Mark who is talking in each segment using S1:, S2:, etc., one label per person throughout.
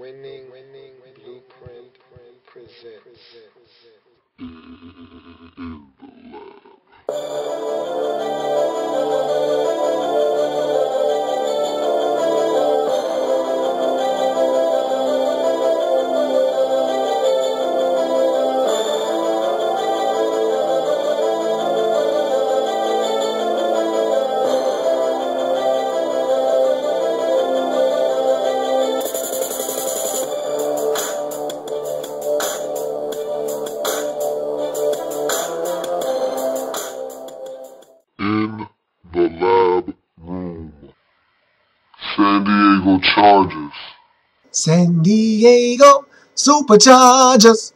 S1: Winning Blueprint presents.
S2: In the lab room. San Diego Chargers.
S3: San Diego Superchargers.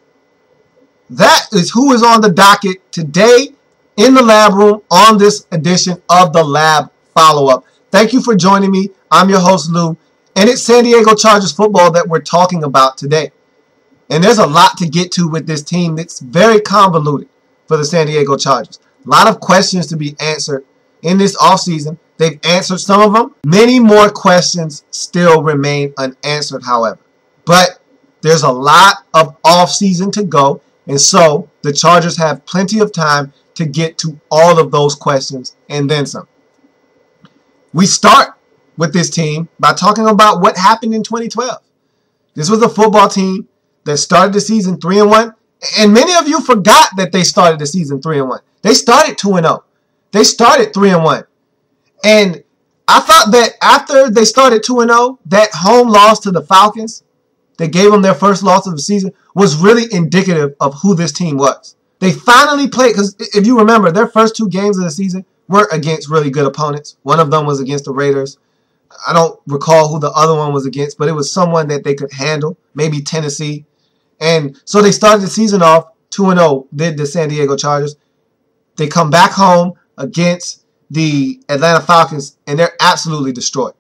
S3: That is who is on the docket today in the lab room on this edition of the Lab Follow-Up. Thank you for joining me. I'm your host, Lou, and it's San Diego Chargers football that we're talking about today. And there's a lot to get to with this team that's very convoluted for the San Diego Chargers. A lot of questions to be answered in this offseason. They've answered some of them. Many more questions still remain unanswered, however. But there's a lot of offseason to go, and so the Chargers have plenty of time to get to all of those questions and then some. We start with this team by talking about what happened in 2012. This was a football team that started the season 3-1, and many of you forgot that they started the season 3-1. They started 2-0. They started 3-1. And I thought that after they started 2-0, that home loss to the Falcons, that gave them their first loss of the season, was really indicative of who this team was. They finally played, because if you remember, their first two games of the season were against really good opponents. One of them was against the Raiders. I don't recall who the other one was against, but it was someone that they could handle, maybe Tennessee. And so they started the season off 2-0, did the San Diego Chargers. They come back home against the Atlanta Falcons, and they're absolutely destroyed.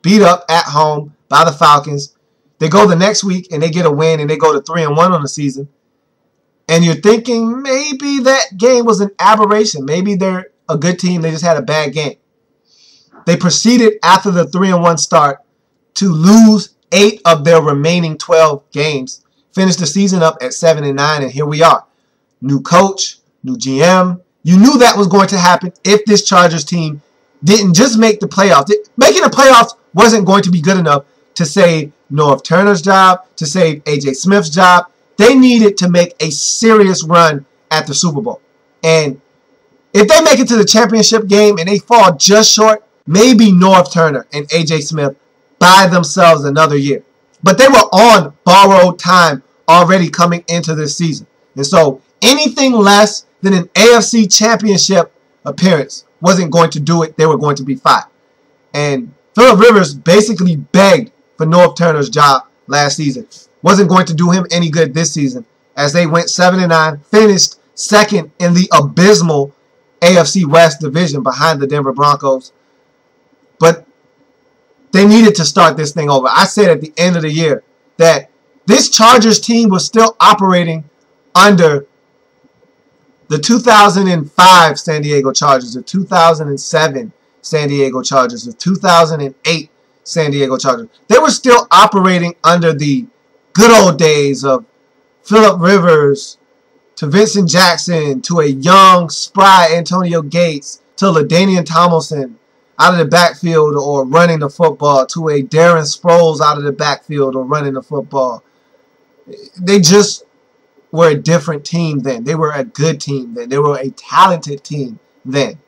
S3: Beat up at home by the Falcons. They go the next week, and they get a win, and they go to 3-1 on the season. And you're thinking maybe that game was an aberration. Maybe they're a good team. They just had a bad game. They proceeded after the 3-1 start to lose 8 of their remaining 12 games. Finished the season up at 7-9, and here we are. New coach, new GM. You knew that was going to happen if this Chargers team didn't just make the playoffs. Making the playoffs wasn't going to be good enough to save Norv Turner's job, to save A.J. Smith's job. They needed to make a serious run at the Super Bowl. And if they make it to the championship game and they fall just short, maybe Norv Turner and A.J. Smith buy themselves another year. But they were on borrowed time already coming into this season. And so anything less than an AFC championship appearance wasn't going to do it. They were going to be fired. And Phillip Rivers basically begged for Norv Turner's job last season. Wasn't going to do him any good this season as they went 7-9, finished second in the abysmal AFC West division behind the Denver Broncos. But they needed to start this thing over. I said at the end of the year that this Chargers team was still operating under the 2005 San Diego Chargers, the 2007 San Diego Chargers, the 2008 San Diego Chargers. They were still operating under the good old days of Phillip Rivers to Vincent Jackson to a young, spry Antonio Gates to LaDainian Tomlinson out of the backfield or running the football to a Darren Sproles out of the backfield or running the football. They just were a different team then. They were a good team then. They were a talented team then.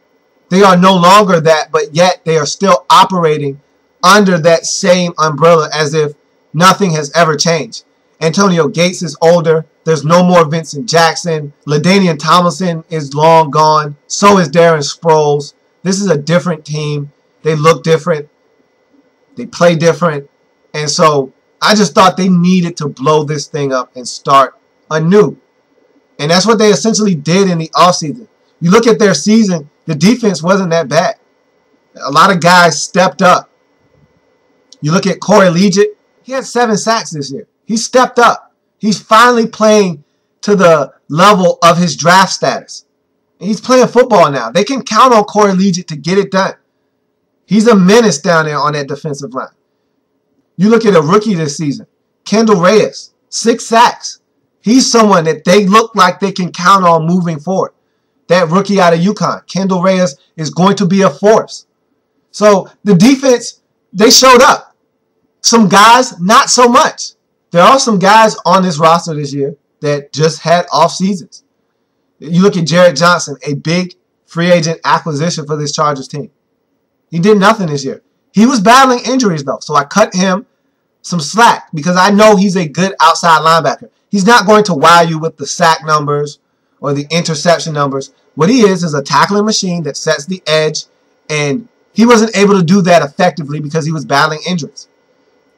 S3: They are no longer that, but yet they are still operating under that same umbrella as if nothing has ever changed. Antonio Gates is older. There's no more Vincent Jackson. LaDainian Tomlinson is long gone. So is Darren Sproles. This is a different team. They look different. They play different. And so I just thought they needed to blow this thing up and start anew. And that's what they essentially did in the offseason. You look at their season, the defense wasn't that bad. A lot of guys stepped up. You look at Corey Liuget, he had 7 sacks this year. He stepped up. He's finally playing to the level of his draft status. And he's playing football now. They can count on Corey Liuget to get it done. He's a menace down there on that defensive line. You look at a rookie this season, Kendall Reyes, 6 sacks. He's someone that they look like they can count on moving forward. That rookie out of UConn, Kendall Reyes, is going to be a force. So the defense, they showed up. Some guys, not so much. There are some guys on this roster this year that just had off seasons. You look at Jared Johnson, a big free agent acquisition for this Chargers team. He did nothing this year. He was battling injuries, though, so I cut him some slack because I know he's a good outside linebacker. He's not going to wow you with the sack numbers or the interception numbers. What he is a tackling machine that sets the edge, and he wasn't able to do that effectively because he was battling injuries.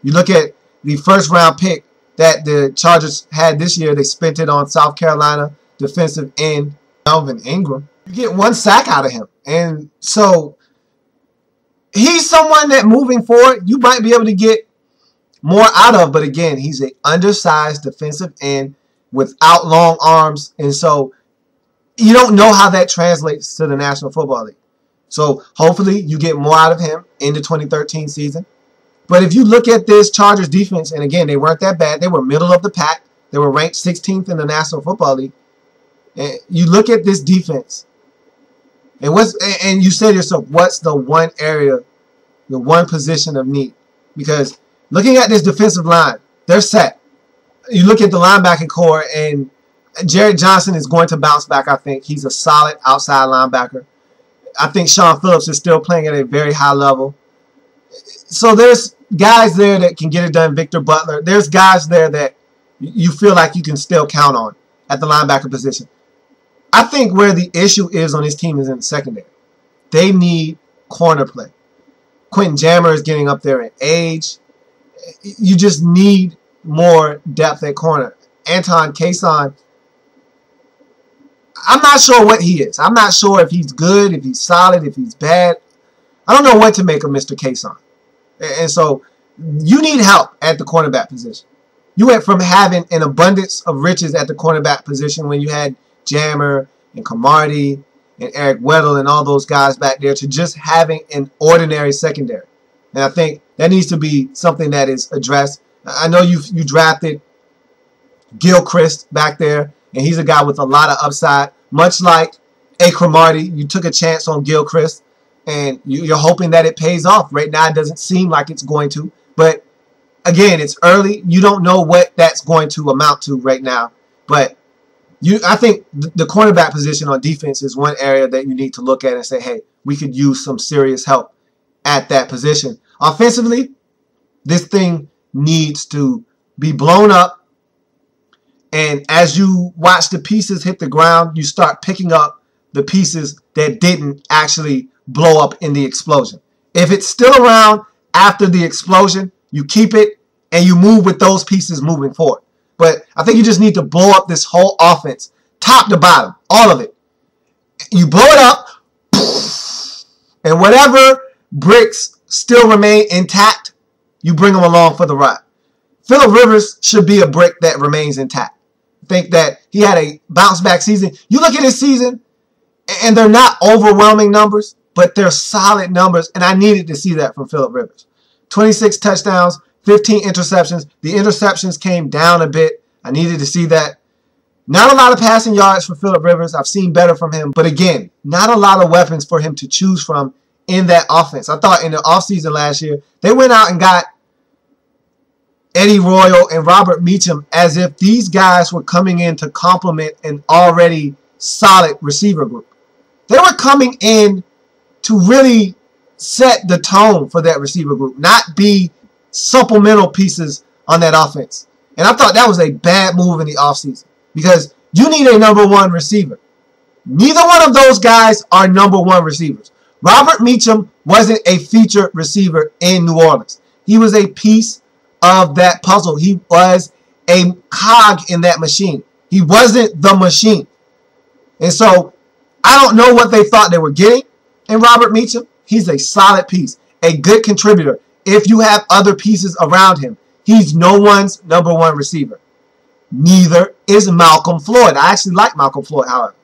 S3: You look at the first-round pick that the Chargers had this year. They spent it on South Carolina defensive end Melvin Ingram. You get 1 sack out of him. And so he's someone that moving forward you might be able to get more out of. But again, he's an undersized defensive end without long arms. And so you don't know how that translates to the National Football League. So hopefully you get more out of him in the 2013 season. But if you look at this Chargers defense, and again, they weren't that bad. They were middle of the pack. They were ranked 16th in the National Football League. And you look at this defense, and you say to yourself, what's the one area, the one position of need? Because looking at this defensive line, they're set. You look at the linebacking core, and Jared Johnson is going to bounce back, I think. He's a solid outside linebacker. I think Sean Phillips is still playing at a very high level. So there's guys there that can get it done. Victor Butler. There's guys there that you feel like you can still count on at the linebacker position. I think where the issue is on this team is in the secondary. They need corner play. Quentin Jammer is getting up there in age. You just need more depth at corner. Anton Cason, I'm not sure what he is. I'm not sure if he's good, if he's solid, if he's bad. I don't know what to make of Mr. Cason. And so you need help at the cornerback position. You went from having an abundance of riches at the cornerback position when you had Jammer and Camardi and Eric Weddle and all those guys back there to just having an ordinary secondary. And I think that needs to be something that is addressed. I know you drafted Gilchrist back there, and he's a guy with a lot of upside. Much like a Cromartie, you took a chance on Gilchrist, and you're hoping that it pays off. Right now, it doesn't seem like it's going to. But, again, it's early. You don't know what that's going to amount to right now. But I think the cornerback position on defense is one area that you need to look at and say, hey, we could use some serious help at that position. Offensively, this thing needs to be blown up. And as you watch the pieces hit the ground, you start picking up the pieces that didn't actually blow up in the explosion. If it's still around after the explosion, you keep it and you move with those pieces moving forward. But I think you just need to blow up this whole offense, top to bottom, all of it. You blow it up, and whatever bricks still remain intact, you bring them along for the ride. Phillip Rivers should be a brick that remains intact. I think that he had a bounce-back season. You look at his season, and they're not overwhelming numbers, but they're solid numbers, and I needed to see that from Phillip Rivers. 26 touchdowns, 15 interceptions. The interceptions came down a bit. I needed to see that. Not a lot of passing yards for Phillip Rivers. I've seen better from him. But again, not a lot of weapons for him to choose from in that offense. I thought in the offseason last year, they went out and got Eddie Royal and Robert Meacham as if these guys were coming in to complement an already solid receiver group. They were coming in to really set the tone for that receiver group, not be supplemental pieces on that offense. And I thought that was a bad move in the offseason because you need a number one receiver. Neither one of those guys are number one receivers. Robert Meacham wasn't a featured receiver in New Orleans. He was a piece of that puzzle. He was a cog in that machine. He wasn't the machine. And so I don't know what they thought they were getting in Robert Meacham. He's a solid piece, a good contributor. If you have other pieces around him, he's no one's number one receiver. Neither is Malcolm Floyd. I actually like Malcolm Floyd, however.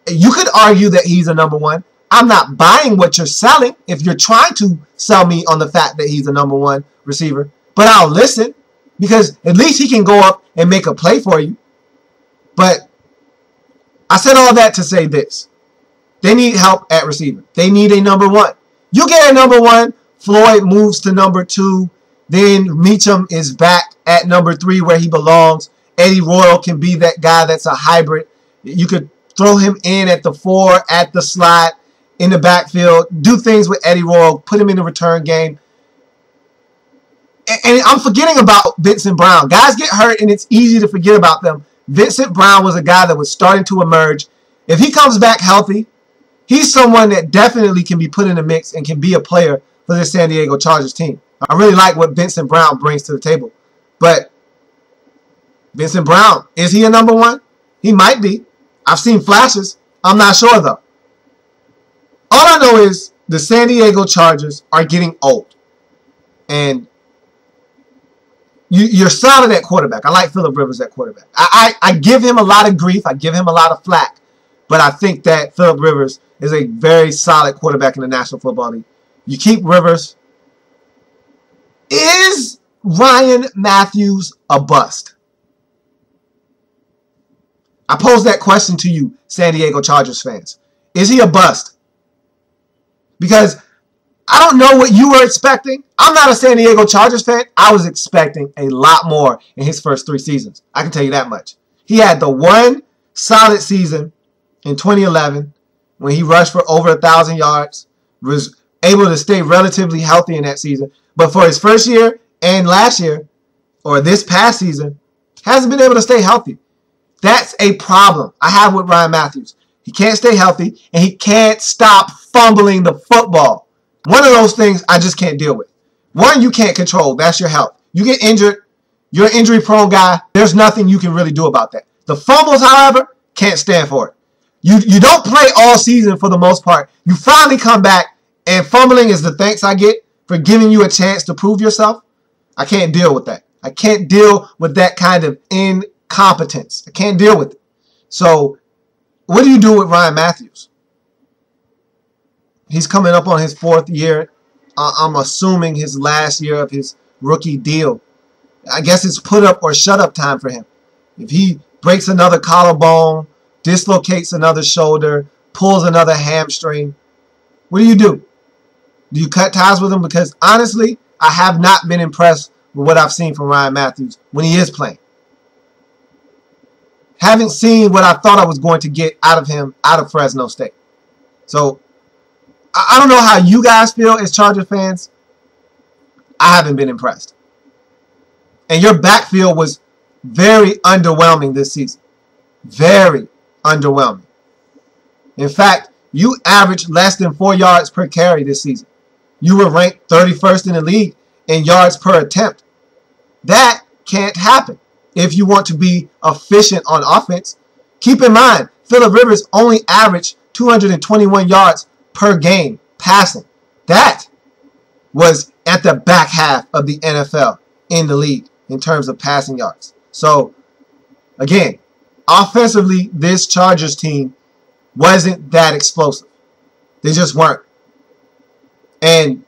S3: You could argue that he's a number one. I'm not buying what you're selling if you're trying to sell me on the fact that he's a number one receiver. but I'll listen because at least he can go up and make a play for you. But I said all that to say this. They need help at receiver. They need a number one. You get a number one, Floyd moves to number two. Then Meacham is back at number three where he belongs. Eddie Royal can be that guy that's a hybrid. You could throw him in at the 4, at the slot, in the backfield. Do things with Eddie Royal. Put him in the return game. And I'm forgetting about Vincent Brown. Guys get hurt, and it's easy to forget about them. Vincent Brown was a guy that was starting to emerge. If he comes back healthy, he's someone that definitely can be put in the mix and can be a player for the San Diego Chargers team. I really like what Vincent Brown brings to the table. But Vincent Brown, is he a number one? He might be. I've seen flashes. I'm not sure, though. All I know is the San Diego Chargers are getting old. And you're solid at quarterback. I like Phillip Rivers at quarterback. I give him a lot of grief. I give him a lot of flack. But I think that Phillip Rivers is a very solid quarterback in the National Football League. You keep Rivers. Is Ryan Matthews a bust? I pose that question to you, San Diego Chargers fans. Is he a bust? Because I don't know what you were expecting. I'm not a San Diego Chargers fan. I was expecting a lot more in his first 3 seasons. I can tell you that much. He had the one solid season in 2011 when he rushed for over 1,000 yards, was able to stay relatively healthy in that season. But for his first year and last year, or this past season, hasn't been able to stay healthy. That's a problem I have with Ryan Matthews. He can't stay healthy, and he can't stop fumbling the football. One of those things I just can't deal with. One, you can't control. That's your health. You get injured, you're an injury-prone guy. There's nothing you can really do about that. The fumbles, however, can't stand for it. You don't play all season for the most part. You finally come back, and fumbling is the thanks I get for giving you a chance to prove yourself. I can't deal with that. I can't deal with that kind of incompetence. I can't deal with it. So what do you do with Ryan Matthews? He's coming up on his 4th year. I'm assuming his last year of his rookie deal. I guess it's put up or shut up time for him. If he breaks another collarbone, dislocates another shoulder, pulls another hamstring, what do? Do you cut ties with him? Because honestly, I have not been impressed with what I've seen from Ryan Matthews when he is playing. Haven't seen what I thought I was going to get out of him out of Fresno State. So I don't know how you guys feel as Chargers fans. I haven't been impressed. And your backfield was very underwhelming this season. Very underwhelming. In fact, you averaged less than 4 yards per carry this season. You were ranked 31st in the league in yards per attempt. That can't happen if you want to be efficient on offense. Keep in mind, Phillip Rivers only averaged 221 yards per game passing. That was at the back half of the NFL in the league in terms of passing yards. So, again, offensively, this Chargers team wasn't that explosive. They just weren't. And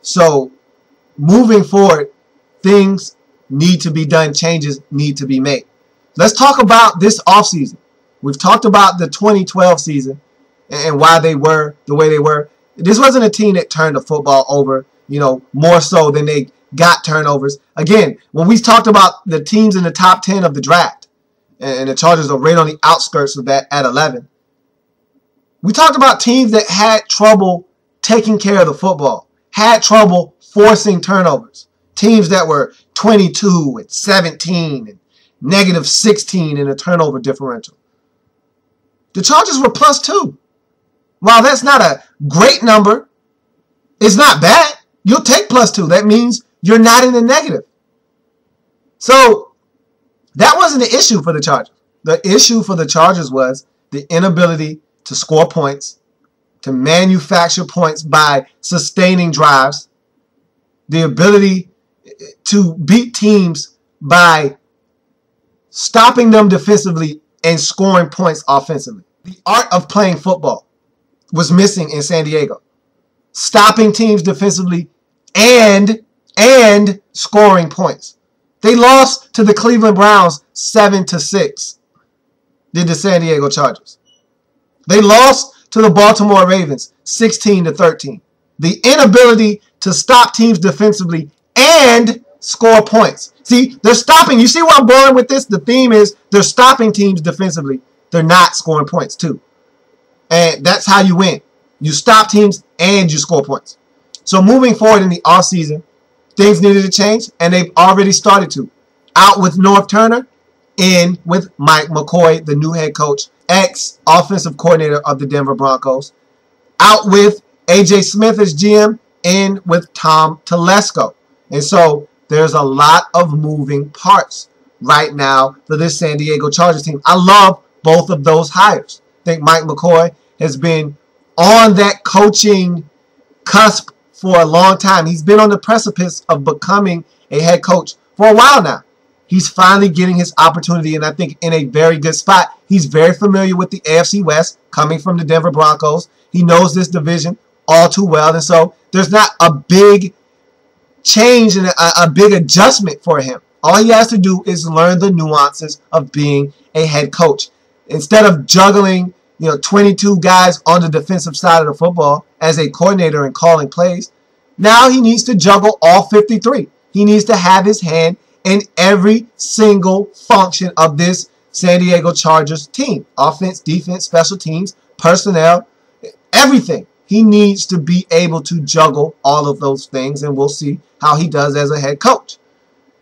S3: so, moving forward, things need to be done. Changes need to be made. Let's talk about this offseason. We've talked about the 2012 season and why they were the way they were. This wasn't a team that turned the football over, more so than they got turnovers. Again, when we talked about the teams in the top 10 of the draft, and the Chargers are right on the outskirts of that at 11, we talked about teams that had trouble taking care of the football, had trouble forcing turnovers. Teams that were 22 and 17 and negative 16 in a turnover differential. The Chargers were +2. While that's not a great number, it's not bad. You'll take +2. That means you're not in the negative. So that wasn't the issue for the Chargers. The issue for the Chargers was the inability to score points, to manufacture points by sustaining drives, the ability to beat teams by stopping them defensively and scoring points offensively. The art of playing football was missing in San Diego. Stopping teams defensively and and scoring points. They lost to the Cleveland Browns 7-6. Did the San Diego Chargers. They lost to the Baltimore Ravens 16-13. The inability to stop teams defensively and score points. See, they're stopping. You see where I'm going with this? The theme is they're stopping teams defensively. They're not scoring points too. And that's how you win. You stop teams and you score points. So moving forward in the offseason, things needed to change, and they've already started to. Out with North Turner, in with Mike McCoy, the new head coach, ex-offensive coordinator of the Denver Broncos. Out with A.J. Smith as GM, in with Tom Telesco. And so there's a lot of moving parts right now for this San Diego Chargers team. I love both of those hires. I think Mike McCoy has been on that coaching cusp for a long time. He's been on the precipice of becoming a head coach for a while now. He's finally getting his opportunity, and I think in a very good spot. He's very familiar with the AFC West, coming from the Denver Broncos. He knows this division all too well, and so there's not a big change and a big adjustment for him. All he has to do is learn the nuances of being a head coach. Instead of juggling 22 guys on the defensive side of the football as a coordinator and calling plays, now he needs to juggle all 53. He needs to have his hand in every single function of this San Diego Chargers team. Offense, defense, special teams, personnel, everything. He needs to be able to juggle all of those things, and we'll see how he does as a head coach.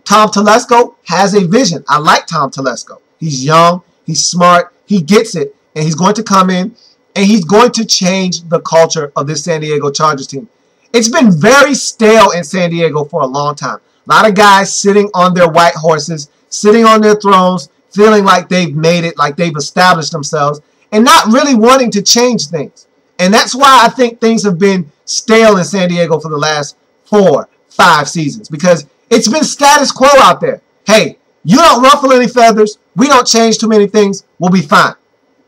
S3: Tom Telesco has a vision. I like Tom Telesco. He's young, he's smart, he gets it, and he's going to come in and he's going to change the culture of this San Diego Chargers team. It's been very stale in San Diego for a long time. A lot of guys sitting on their white horses, sitting on their thrones, feeling like they've made it, like they've established themselves, and not really wanting to change things. And that's why I think things have been stale in San Diego for the last 4-5 seasons, because it's been status quo out there. Hey, you don't ruffle any feathers. We don't change too many things. We'll be fine.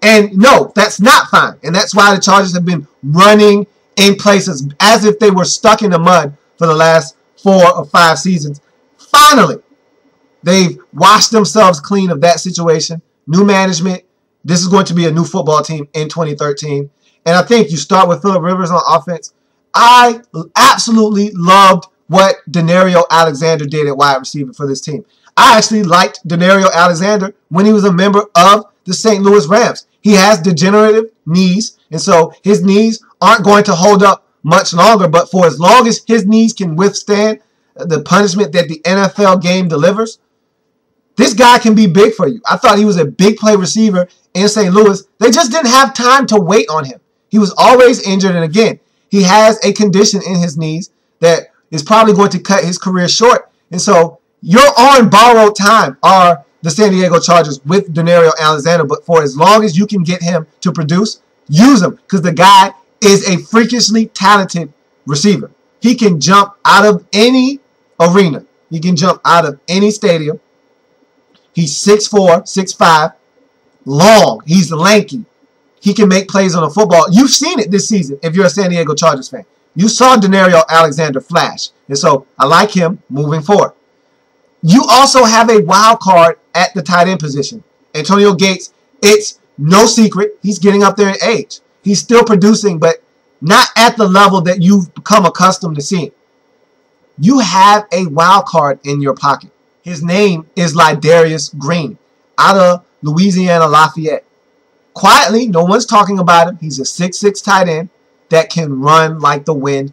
S3: And no, that's not fine. And that's why the Chargers have been running in places as if they were stuck in the mud for the last 4 or 5 seasons. Finally, they've washed themselves clean of that situation. New management. This is going to be a new football team in 2013. And I think you start with Phillip Rivers on offense. I absolutely loved what Danario Alexander did at wide receiver for this team. I actually liked Danario Alexander when he was a member of the St. Louis Rams. He has degenerative knees, and so his knees aren't going to hold up much longer, but for as long as his knees can withstand the punishment that the NFL game delivers, this guy can be big for you. I thought he was a big play receiver in St. Louis. They just didn't have time to wait on him. He was always injured, and again, he has a condition in his knees that is probably going to cut his career short. And so you're on borrowed time are the San Diego Chargers with Danario Alexander, but for as long as you can get him to produce, use him, because the guy is a freakishly talented receiver. He can jump out of any arena. He can jump out of any stadium. He's 6'4", 6'5", long. He's lanky. He can make plays on a football. You've seen it this season if you're a San Diego Chargers fan. You saw Danario Alexander flash. And so I like him moving forward. You also have a wild card at the tight end position. Antonio Gates, it's no secret. He's getting up there in age. He's still producing, but not at the level that you've become accustomed to seeing. You have a wild card in your pocket. His name is Ladarius Green out of Louisiana Lafayette. Quietly, no one's talking about him. He's a 6'6" tight end that can run like the wind.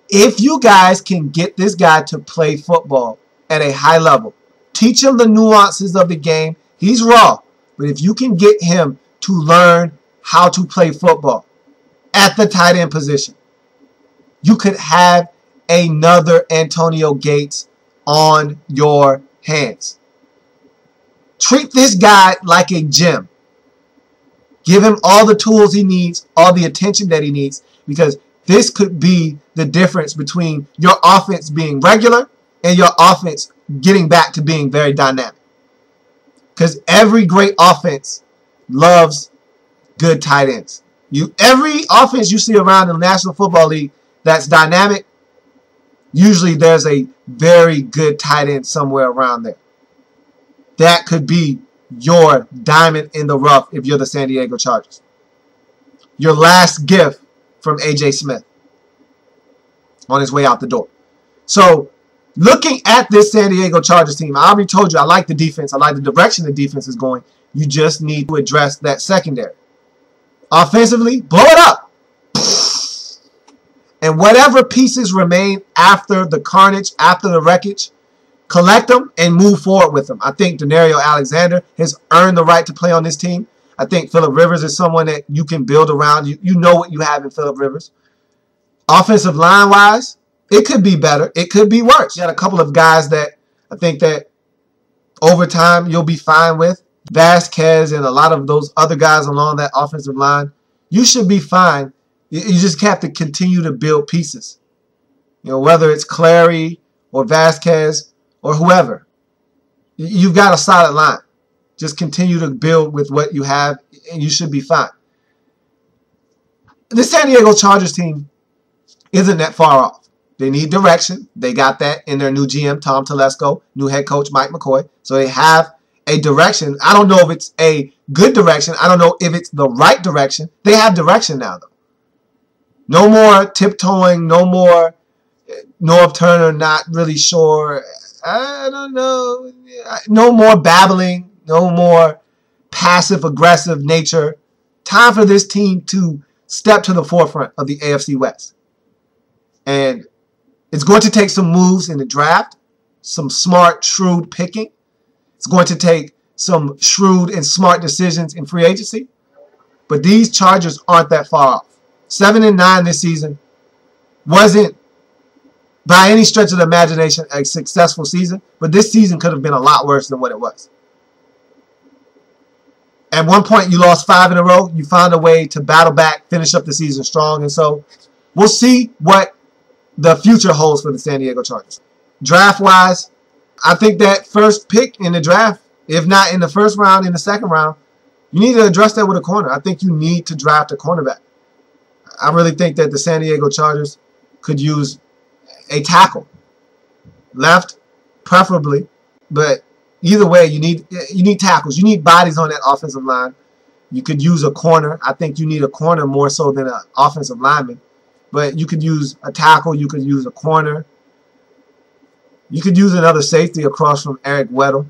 S3: If you guys can get this guy to play football at a high level, teach him the nuances of the game. He's raw, but if you can get him to learn how to play football at the tight end position, you could have another Antonio Gates on your hands. Treat this guy like a gem. Give him all the tools he needs, all the attention that he needs, because this could be the difference between your offense being regular and your offense getting back to being very dynamic. Because every great offense loves good tight ends. Every offense you see around in the National Football League that's dynamic, usually there's a very good tight end somewhere around there. That could be your diamond in the rough if you're the San Diego Chargers. Your last gift from A.J. Smith on his way out the door. So, looking at this San Diego Chargers team, I already told you I like the defense. I like the direction the defense is going. You just need to address that secondary. Offensively, blow it up. And whatever pieces remain after the carnage, after the wreckage, collect them and move forward with them. I think Denario Alexander has earned the right to play on this team. I think Phillip Rivers is someone that you can build around. You know what you have in Phillip Rivers. Offensive line-wise, it could be better. It could be worse. You had a couple of guys that I think that over time you'll be fine with. Vasquez and a lot of those other guys along that offensive line. You should be fine. You just have to continue to build pieces. You know, whether it's Clary or Vasquez or whoever. You've got a solid line. Just continue to build with what you have, and you should be fine. The San Diego Chargers team isn't that far off. They need direction. They got that in their new GM, Tom Telesco, new head coach, Mike McCoy. So they have a direction. I don't know if it's a good direction. I don't know if it's the right direction. They have direction now, though. No more tiptoeing. No more Norv Turner not really sure. I don't know. No more babbling. No more passive-aggressive nature. Time for this team to step to the forefront of the AFC West. And it's going to take some moves in the draft, some smart, shrewd picking. It's going to take some shrewd and smart decisions in free agency. But these Chargers aren't that far off. 7-9 this season wasn't, by any stretch of the imagination, a successful season. But this season could have been a lot worse than what it was. At one point, you lost 5 in a row. You found a way to battle back, finish up the season strong. And so we'll see what the future holds for the San Diego Chargers. Draft-wise, I think that first pick in the draft, if not in the first round, in the second round, you need to address that with a corner. I think you need to draft a cornerback. I really think that the San Diego Chargers could use a tackle. Left, preferably, but either way, you need tackles. You need bodies on that offensive line. You could use a corner. I think you need a corner more so than an offensive lineman. But you could use a tackle. You could use a corner. You could use another safety across from Eric Weddle.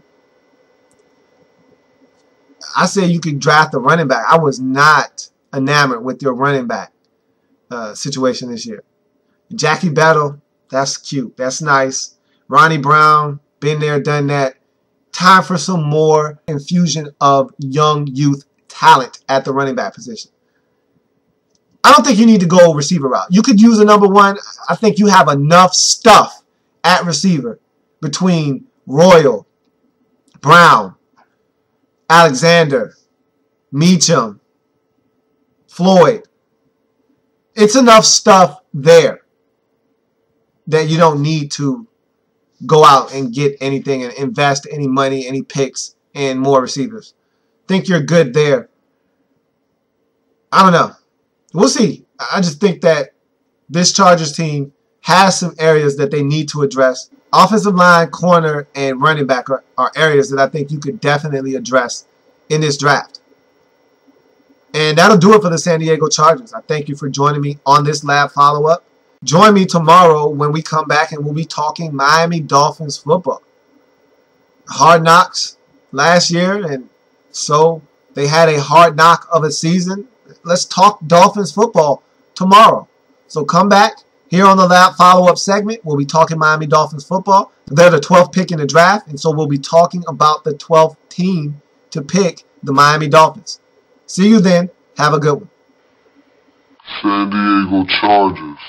S3: I say you could draft a running back. I was not enamored with your running back situation this year. Jackie Battle, that's cute. That's nice. Ronnie Brown, been there, done that. Time for some more infusion of young youth talent at the running back position. I don't think you need to go receiver route. You could use a number one. I think you have enough stuff at receiver between Royal, Brown, Alexander, Meacham, Floyd. It's enough stuff there that you don't need to go out and get anything and invest any money, any picks, in more receivers. Think you're good there. I don't know. We'll see. I just think that this Chargers team has some areas that they need to address. Offensive line, corner, and running back are areas that I think you could definitely address in this draft. And that'll do it for the San Diego Chargers. I thank you for joining me on this lab follow-up. Join me tomorrow when we come back and we'll be talking Miami Dolphins football. Hard knocks last year, and so they had a hard knock of a season. Let's talk Dolphins football tomorrow. So come back here on the lab follow-up segment. We'll be talking Miami Dolphins football. They're the 12th pick in the draft, and so we'll be talking about the 12th team to pick, the Miami Dolphins. See you then. Have a good one.
S2: San Diego Chargers.